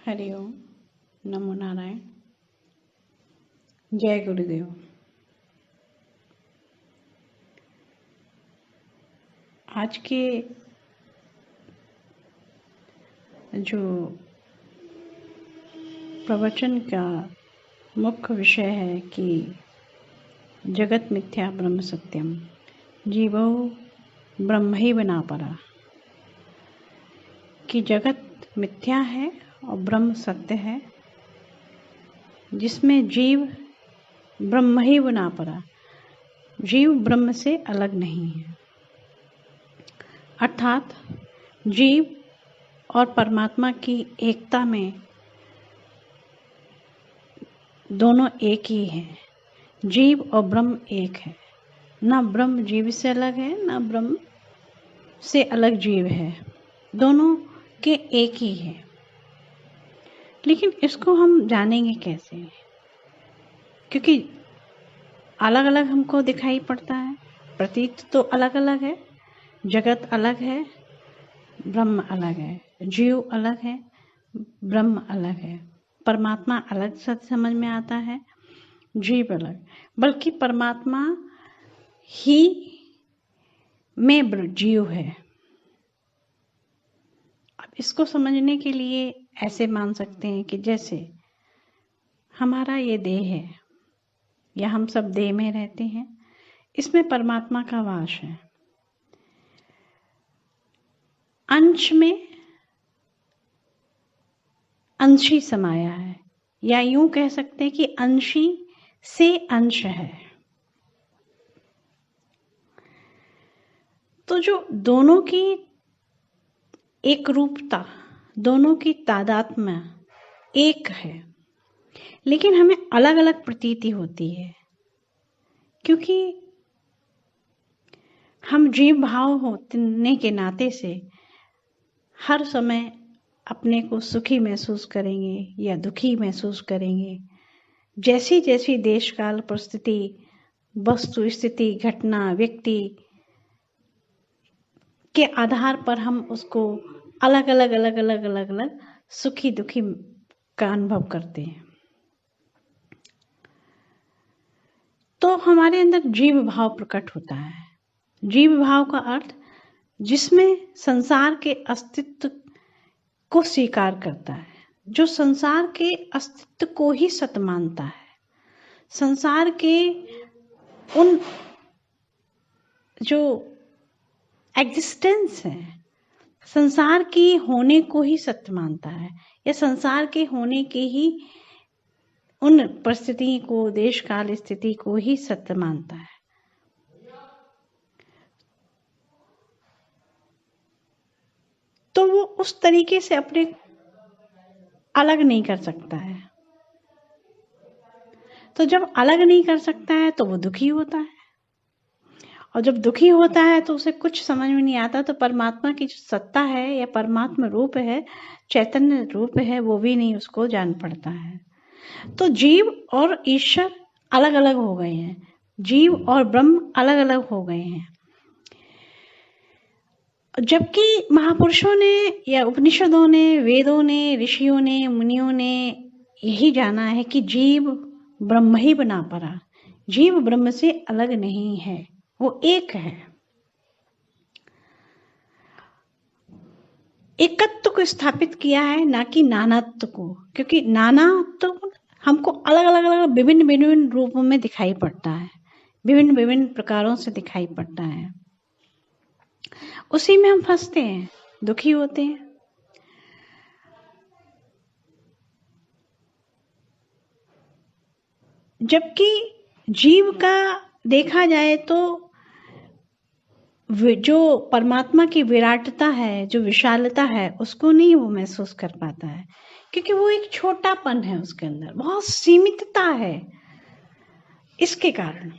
हरि ओम। नमो नारायण। जय गुरुदेव। आज के जो प्रवचन का मुख्य विषय है कि जगत मिथ्या ब्रह्म सत्यम, जीवो ब्रह्म ही बना परा। कि जगत मिथ्या है और ब्रह्म सत्य है, जिसमें जीव ब्रह्म ही बना पड़ा। जीव ब्रह्म से अलग नहीं है, अर्थात जीव और परमात्मा की एकता में दोनों एक ही है। जीव और ब्रह्म एक है, ना ब्रह्म जीव से अलग है, ना ब्रह्म से अलग जीव है। दोनों के एक ही है। लेकिन इसको हम जानेंगे कैसे? क्योंकि अलग अलग हमको दिखाई पड़ता है। प्रतीत तो अलग अलग है, जगत अलग है, ब्रह्म अलग है, जीव अलग है, ब्रह्म अलग है, परमात्मा अलग सच समझ में आता है, जीव अलग। बल्कि परमात्मा ही में जीव है। अब इसको समझने के लिए ऐसे मान सकते हैं कि जैसे हमारा ये देह है, या हम सब देह में रहते हैं, इसमें परमात्मा का वास है। अंश में अंशी समाया है, या यूं कह सकते हैं कि अंशी से अंश है। तो जो दोनों की एक रूपता, दोनों की तादात्म्य एक है, लेकिन हमें अलग अलग प्रतीति होती है। क्योंकि हम जीव भाव होने के नाते से हर समय अपने को सुखी महसूस करेंगे या दुखी महसूस करेंगे। जैसी जैसी देश काल परिस्थिति, वस्तु स्थिति, घटना, व्यक्ति के आधार पर हम उसको अलग अलग सुखी दुखी का अनुभव करते हैं। तो हमारे अंदर जीव भाव प्रकट होता है। जीव भाव का अर्थ जिसमें संसार के अस्तित्व को स्वीकार करता है, जो संसार के अस्तित्व को ही सत्य मानता है, संसार के उन जो एग्जिस्टेंस है, संसार की होने को ही सत्य मानता है, या संसार के होने के ही उन परिस्थिति को, देश काल स्थिति को ही सत्य मानता है। तो वो उस तरीके से अपने अलग नहीं कर सकता है। तो जब अलग नहीं कर सकता है तो वो दुखी होता है, और जब दुखी होता है तो उसे कुछ समझ में नहीं आता। तो परमात्मा की जो सत्ता है या परमात्मा रूप है, चैतन्य रूप है, वो भी नहीं उसको जान पड़ता है। तो जीव और ईश्वर अलग अलग हो गए हैं, जीव और ब्रह्म अलग अलग हो गए हैं। जबकि महापुरुषों ने या उपनिषदों ने, वेदों ने, ऋषियों ने, मुनियों ने यही जाना है कि जीव ब्रह्म ही बना पड़ा। जीव ब्रह्म से अलग नहीं है, वो एक है। एकत्व को स्थापित किया है, ना कि नानात्व को। क्योंकि नानात्व हमको अलग अलग विभिन्न विभिन्न रूपों में दिखाई पड़ता है, विभिन्न विभिन्न प्रकारों से दिखाई पड़ता है। उसी में हम फंसते हैं, दुखी होते हैं। जबकि जीव का देखा जाए तो जो परमात्मा की विराटता है, जो विशालता है, उसको नहीं वो महसूस कर पाता है। क्योंकि वो एक छोटापन है, उसके अंदर बहुत सीमितता है। इसके कारण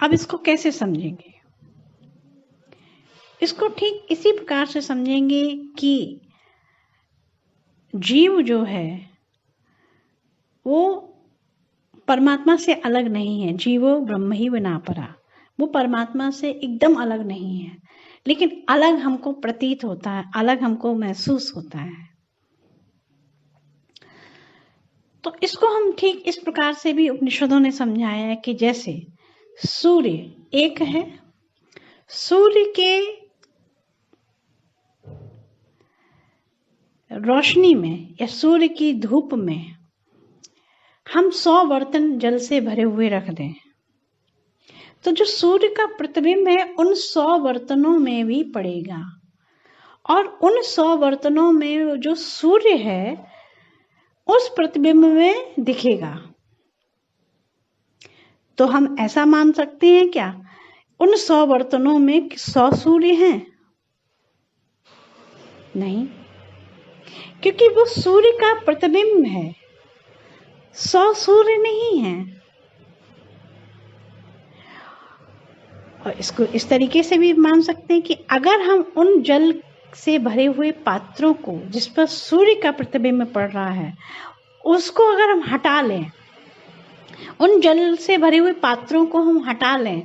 अब इसको कैसे समझेंगे? इसको ठीक इसी प्रकार से समझेंगे कि जीव जो है वो परमात्मा से अलग नहीं है। जीवो ब्रह्म ही बना परा, वो परमात्मा से एकदम अलग नहीं है, लेकिन अलग हमको प्रतीत होता है, अलग हमको महसूस होता है। तो इसको हम ठीक इस प्रकार से भी उपनिषदों ने समझाया है कि जैसे सूर्य एक है, सूर्य के रोशनी में या सूर्य की धूप में हम 100 बर्तन जल से भरे हुए रख दें, तो जो सूर्य का प्रतिबिंब है उन 100 बर्तनों में भी पड़ेगा, और उन 100 बर्तनों में जो सूर्य है उस प्रतिबिंब में दिखेगा। तो हम ऐसा मान सकते हैं क्या उन 100 बर्तनों में 100 सूर्य हैं? नहीं, क्योंकि वो सूर्य का प्रतिबिंब है, 100 सूर्य नहीं है। और इसको इस तरीके से भी मान सकते हैं कि अगर हम उन जल से भरे हुए पात्रों को जिस पर सूर्य का प्रतिबिंब पड़ रहा है उसको अगर हम हटा लें, उन जल से भरे हुए पात्रों को हम हटा लें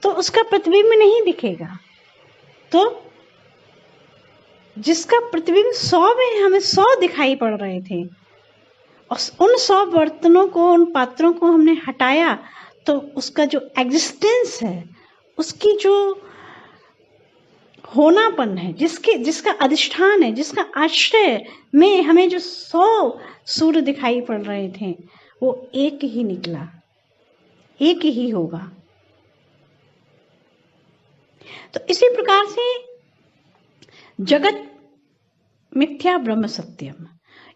तो उसका प्रतिबिंब नहीं दिखेगा। तो जिसका प्रतिबिंब 100 में हमें 100 दिखाई पड़ रहे थे, और उन 100 बर्तनों को, उन पात्रों को हमने हटाया तो उसका जो एग्जिस्टेंस है, उसकी जो होनापन है, जिसका अधिष्ठान है, जिसका आश्रय में हमें जो 100 सूर्य दिखाई पड़ रहे थे वो एक ही निकला, एक ही होगा। तो इसी प्रकार से जगत मिथ्या ब्रह्म सत्यम,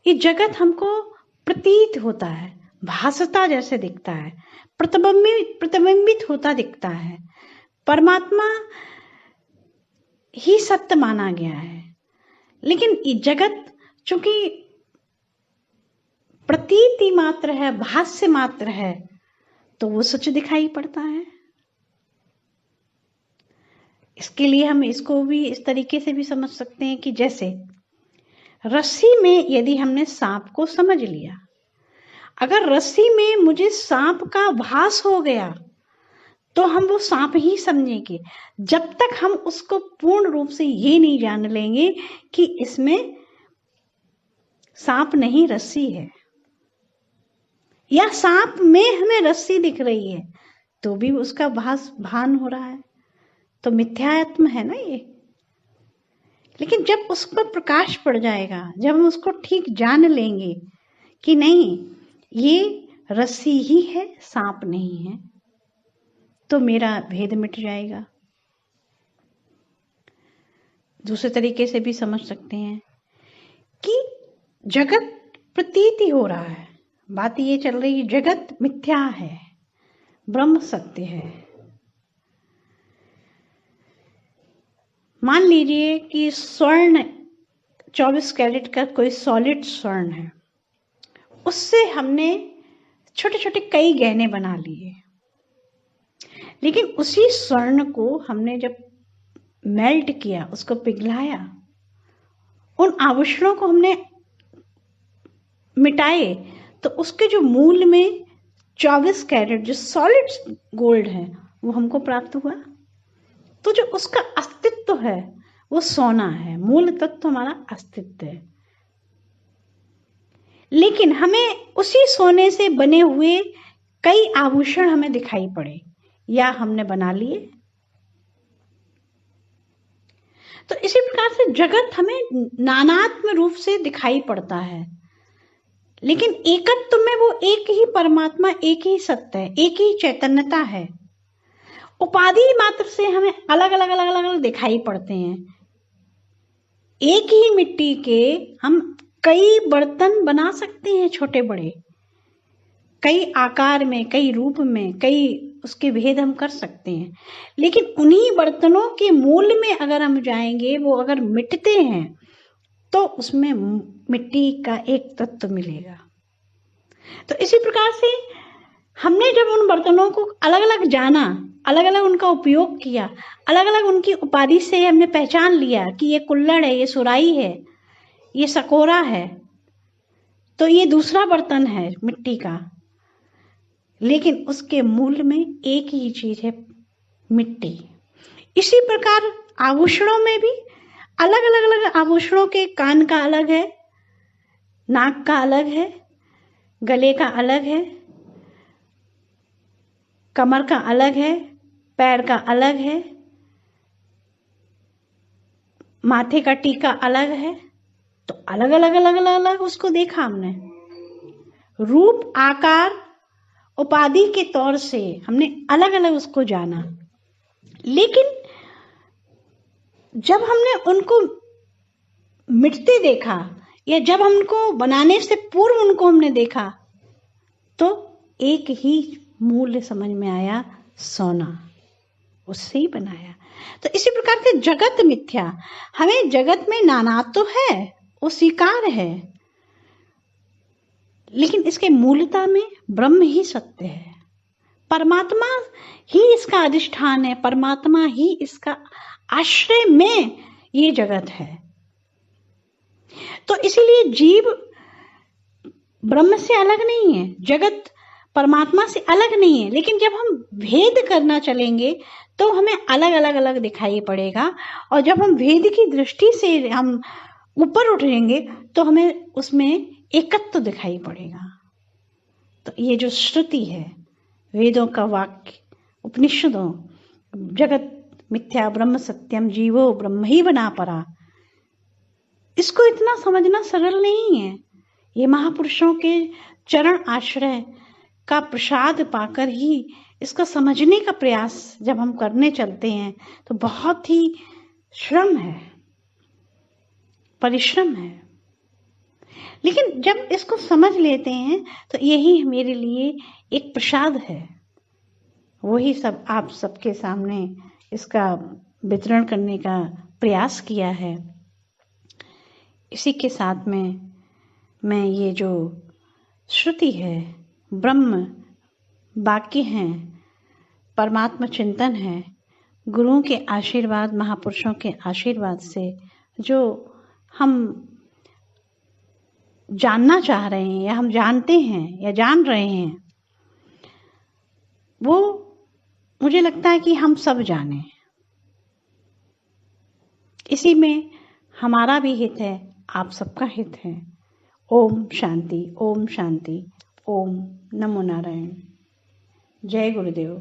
ये जगत हमको प्रतीत होता है, भासता जैसे दिखता है, प्रतिबिंबित होता दिखता है, परमात्मा ही सत्य माना गया है। लेकिन ये जगत चूंकि प्रतीति मात्र है, भाष्य मात्र है, तो वो सच दिखाई पड़ता है। इसके लिए हम इसको भी इस तरीके से भी समझ सकते हैं कि जैसे रस्सी में यदि हमने सांप को समझ लिया, अगर रस्सी में मुझे सांप का भास हो गया तो हम वो सांप ही समझेंगे, जब तक हम उसको पूर्ण रूप से ये नहीं जान लेंगे कि इसमें सांप नहीं रस्सी है, या सांप में हमें रस्सी दिख रही है तो भी उसका भान हो रहा है, तो मिथ्यात्म है ना ये। लेकिन जब उस पर प्रकाश पड़ जाएगा, जब हम उसको ठीक जान लेंगे कि नहीं ये रस्सी ही है, सांप नहीं है, तो मेरा भेद मिट जाएगा। दूसरे तरीके से भी समझ सकते हैं कि जगत प्रतीति हो रहा है, बात ये चल रही है जगत मिथ्या है, ब्रह्म सत्य है। मान लीजिए कि स्वर्ण 24 कैरेट का कोई सॉलिड स्वर्ण है, उससे हमने छोटे छोटे कई गहने बना लिए, लेकिन उसी स्वर्ण को हमने जब मेल्ट किया, उसको पिघलाया, उन आभूषणों को हमने मिटाए, तो उसके जो मूल में 24 कैरेट जो सॉलिड गोल्ड है वो हमको प्राप्त हुआ। तो जो उसका अस्तित्व है वो सोना है, मूल तत्व हमारा अस्तित्व है। लेकिन हमें उसी सोने से बने हुए कई आभूषण हमें दिखाई पड़े या हमने बना लिए। तो इसी प्रकार से जगत हमें नानात्म रूप से दिखाई पड़ता है, लेकिन एकत्व में वो एक ही परमात्मा, एक ही सत्य है, एक ही चैतन्यता है। उपाधि मात्र से हमें अलग अलग अलग अलग अलग दिखाई पड़ते हैं। एक ही मिट्टी के हम कई बर्तन बना सकते हैं, छोटे बड़े, कई आकार में, कई रूप में, कई उसके भेद हम कर सकते हैं। लेकिन उन्हीं बर्तनों के मूल में अगर हम जाएंगे, वो अगर मिटते हैं तो उसमें मिट्टी का एक तत्व मिलेगा। तो इसी प्रकार से हमने जब उन बर्तनों को अलग अलग जाना, अलग अलग उनका उपयोग किया, अलग अलग उनकी उपाधि से हमने पहचान लिया कि ये कुल्हड़ है, ये सुराही है, ये सकोरा है, तो ये दूसरा बर्तन है मिट्टी का, लेकिन उसके मूल में एक ही चीज है, मिट्टी। इसी प्रकार आभूषणों में भी अलग अलग अलग आभूषणों के कान का अलग है, नाक का अलग है, गले का अलग है, कमर का अलग है, पैर का अलग है, माथे का टीका अलग है। तो अलग अलग अलग अलग अलग उसको देखा हमने, रूप आकार उपाधि के तौर से हमने अलग अलग उसको जाना। लेकिन जब हमने उनको मिटते देखा या जब हमको बनाने से पूर्व उनको हमने देखा तो एक ही मूल्य समझ में आया, सोना, उससे ही बनाया। तो इसी प्रकार से जगत मिथ्या, हमें जगत में नानात्व तो है, वो स्वीकार है, लेकिन इसके मूलता में ब्रह्म ही सत्य है। परमात्मा ही इसका अधिष्ठान है, परमात्मा ही इसका आश्रय में ये जगत है। तो इसीलिए जीव ब्रह्म से अलग नहीं है, जगत परमात्मा से अलग नहीं है। लेकिन जब हम भेद करना चलेंगे तो हमें अलग अलग अलग दिखाई पड़ेगा, और जब हम भेद की दृष्टि से हम ऊपर उठेंगे तो हमें उसमें एकत्व दिखाई पड़ेगा। तो ये जो श्रुति है, वेदों का वाक्य, उपनिषदों, जगत मिथ्या ब्रह्म सत्यम जीवो ब्रह्म ही बना परा, इसको इतना समझना सरल नहीं है। ये महापुरुषों के चरण आश्रय का प्रसाद पाकर ही इसको समझने का प्रयास जब हम करने चलते हैं तो बहुत ही श्रम है, परिश्रम है। लेकिन जब इसको समझ लेते हैं तो यही मेरे लिए एक प्रसाद है। वही सब आप सबके सामने इसका वितरण करने का प्रयास किया है। इसी के साथ में मैं ये जो श्रुति है, ब्रह्म वाक्य हैं, परमात्मा चिंतन है, गुरुओं के आशीर्वाद, महापुरुषों के आशीर्वाद से जो हम जानना चाह रहे हैं या हम जानते हैं या जान रहे हैं, वो मुझे लगता है कि हम सब जाने। इसी में हमारा भी हित है, आप सबका हित है। ओम शांति, ओम शांति, ओम नमो नारायण। जय गुरुदेव।